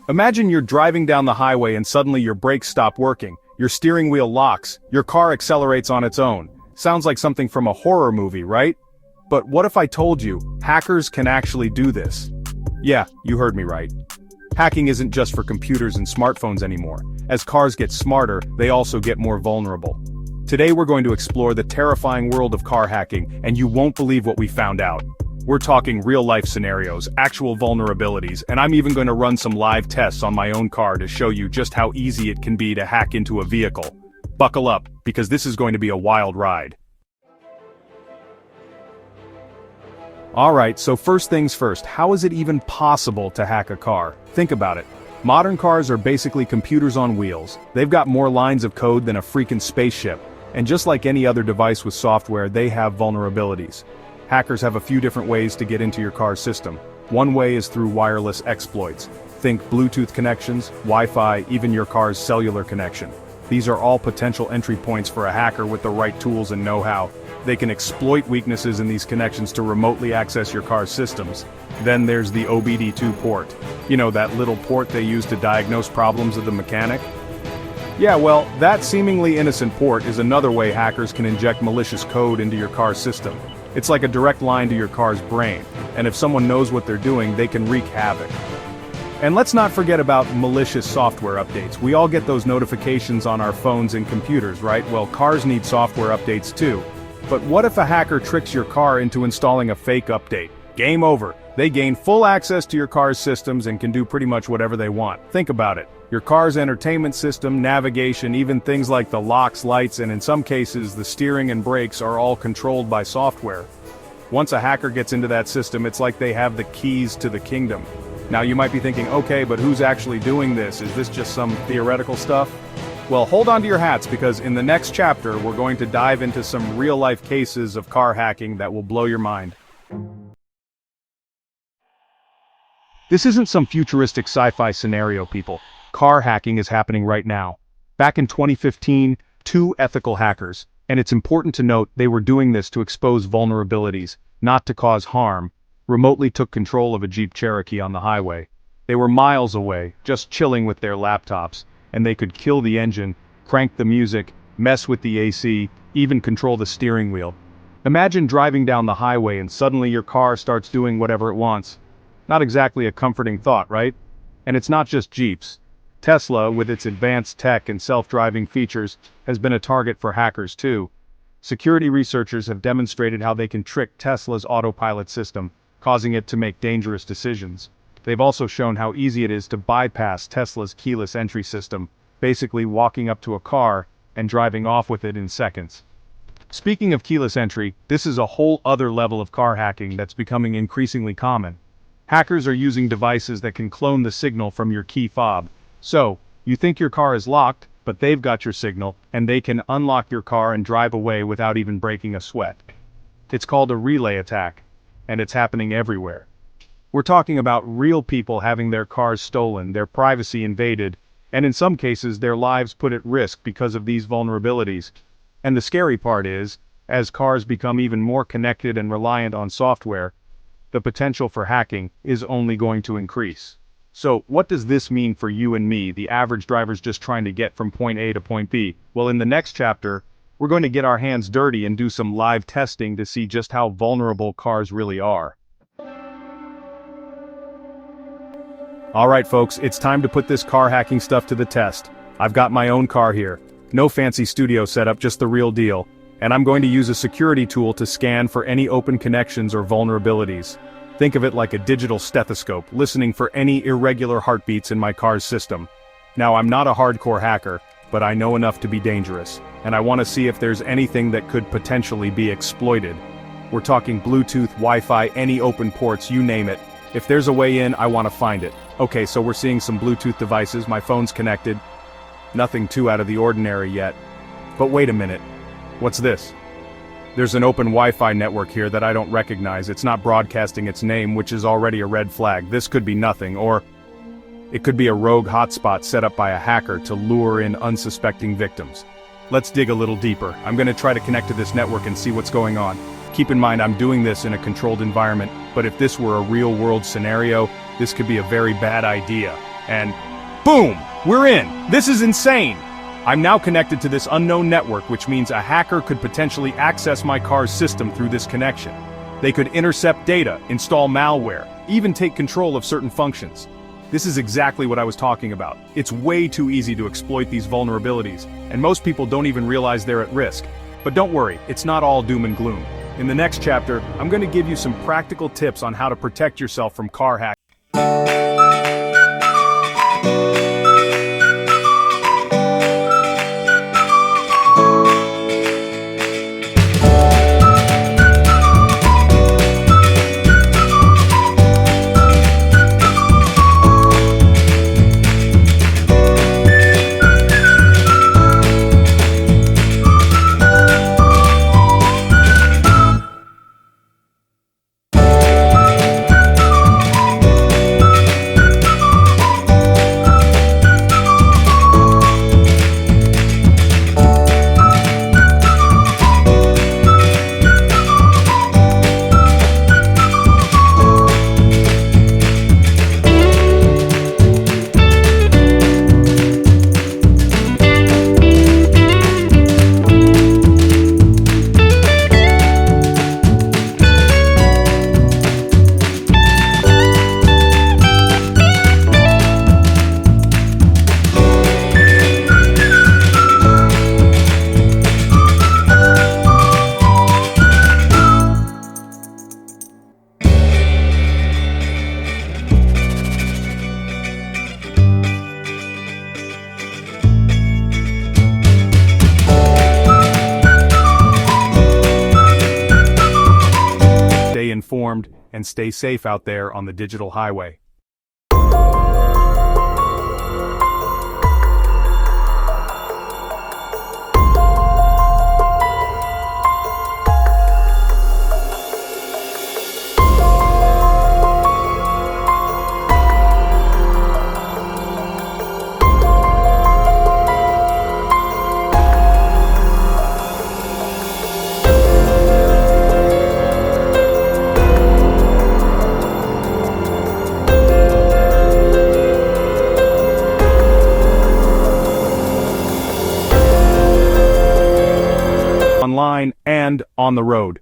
Imagine you're driving down the highway and suddenly your brakes stop working, your steering wheel locks, your car accelerates on its own. Sounds like something from a horror movie, right? But what if I told you, hackers can actually do this? Yeah, you heard me right. Hacking isn't just for computers and smartphones anymore. As cars get smarter, they also get more vulnerable. Today we're going to explore the terrifying world of car hacking, and you won't believe what we found out. We're talking real-life scenarios, actual vulnerabilities, and I'm even going to run some live tests on my own car to show you just how easy it can be to hack into a vehicle. Buckle up, because this is going to be a wild ride. Alright, so first things first, how is it even possible to hack a car? Think about it. Modern cars are basically computers on wheels. They've got more lines of code than a freaking spaceship. And just like any other device with software, they have vulnerabilities. Hackers have a few different ways to get into your car's system. One way is through wireless exploits. Think Bluetooth connections, Wi-Fi, even your car's cellular connection. These are all potential entry points for a hacker with the right tools and know-how. They can exploit weaknesses in these connections to remotely access your car's systems. Then there's the OBD2 port. You know, that little port they use to diagnose problems of the mechanic? Yeah, well, that seemingly innocent port is another way hackers can inject malicious code into your car's system. It's like a direct line to your car's brain, and if someone knows what they're doing, they can wreak havoc. And let's not forget about malicious software updates. We all get those notifications on our phones and computers, right? Well, cars need software updates too. But what if a hacker tricks your car into installing a fake update? Game over. They gain full access to your car's systems and can do pretty much whatever they want. Think about it. Your car's entertainment system, navigation, even things like the locks, lights, and in some cases the steering and brakes are all controlled by software. Once a hacker gets into that system, it's like they have the keys to the kingdom. Now you might be thinking, okay, but who's actually doing this? Is this just some theoretical stuff? Well, hold on to your hats, because in the next chapter we're going to dive into some real-life cases of car hacking that will blow your mind. This isn't some futuristic sci-fi scenario, people. Car hacking is happening right now. Back in 2015, two ethical hackers, and it's important to note they were doing this to expose vulnerabilities, not to cause harm, remotely took control of a Jeep Cherokee on the highway. They were miles away, just chilling with their laptops, and they could kill the engine, crank the music, mess with the AC, even control the steering wheel. Imagine driving down the highway and suddenly your car starts doing whatever it wants. Not exactly a comforting thought, right? And it's not just Jeeps. Tesla, with its advanced tech and self-driving features, has been a target for hackers too. Security researchers have demonstrated how they can trick Tesla's autopilot system, causing it to make dangerous decisions. They've also shown how easy it is to bypass Tesla's keyless entry system, basically walking up to a car and driving off with it in seconds. Speaking of keyless entry, this is a whole other level of car hacking that's becoming increasingly common. Hackers are using devices that can clone the signal from your key fob. So, you think your car is locked, but they've got your signal, and they can unlock your car and drive away without even breaking a sweat. It's called a relay attack, and it's happening everywhere. We're talking about real people having their cars stolen, their privacy invaded, and in some cases their lives put at risk because of these vulnerabilities. And the scary part is, as cars become even more connected and reliant on software, the potential for hacking is only going to increase. So, what does this mean for you and me, the average drivers just trying to get from point A to point B? Well, in the next chapter, we're going to get our hands dirty and do some live testing to see just how vulnerable cars really are. Alright folks, it's time to put this car hacking stuff to the test. I've got my own car here. No fancy studio setup, just the real deal. And I'm going to use a security tool to scan for any open connections or vulnerabilities. Think of it like a digital stethoscope, listening for any irregular heartbeats in my car's system. Now, I'm not a hardcore hacker, but I know enough to be dangerous, and I want to see if there's anything that could potentially be exploited. We're talking Bluetooth, Wi-Fi, any open ports, you name it. If there's a way in, I want to find it. Okay, so we're seeing some Bluetooth devices, my phone's connected. Nothing too out of the ordinary yet. But wait a minute. What's this? There's an open Wi-Fi network here that I don't recognize. It's not broadcasting its name, which is already a red flag. This could be nothing, or it could be a rogue hotspot set up by a hacker to lure in unsuspecting victims. Let's dig a little deeper. I'm going to try to connect to this network and see what's going on. Keep in mind I'm doing this in a controlled environment, but if this were a real-world scenario, this could be a very bad idea. And boom, we're in. This is insane. I'm now connected to this unknown network, which means a hacker could potentially access my car's system through this connection. They could intercept data, install malware, even take control of certain functions. This is exactly what I was talking about. It's way too easy to exploit these vulnerabilities, and most people don't even realize they're at risk. But don't worry, it's not all doom and gloom. In the next chapter, I'm going to give you some practical tips on how to protect yourself from car hacking. Stay informed and stay safe out there on the digital highway. Online and on the road.